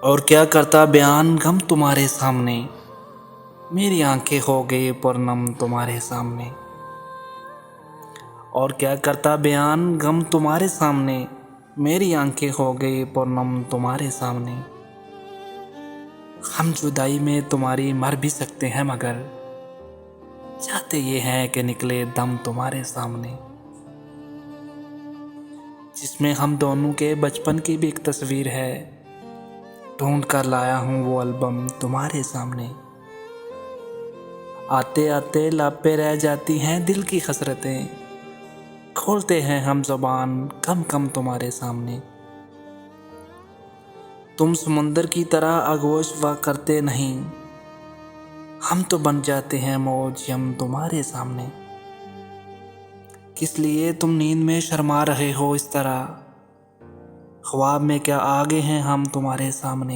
और क्या करता बयान गम तुम्हारे सामने, मेरी आंखें हो गई पुरनम तुम्हारे सामने। और क्या करता बयान गम तुम्हारे सामने, मेरी आंखें हो गई पुरनम तुम्हारे सामने। हम जुदाई में तुम्हारी मर भी सकते हैं, मगर चाहते ये हैं कि निकले दम तुम्हारे सामने। जिसमें हम दोनों के बचपन की भी एक तस्वीर है, ढूंढ कर लाया हूँ वो एल्बम तुम्हारे सामने। आते आते लापे रह जाती हैं दिल की हसरतें, खोलते हैं हम ज़ुबान कम कम तुम्हारे सामने। तुम समुंदर की तरह आगोश व करते नहीं, हम तो बन जाते हैं मौज हम तुम्हारे सामने। किस लिए तुम नींद में शर्मा रहे हो इस तरह, ख्वाब में क्या आगे हैं हम तुम्हारे सामने।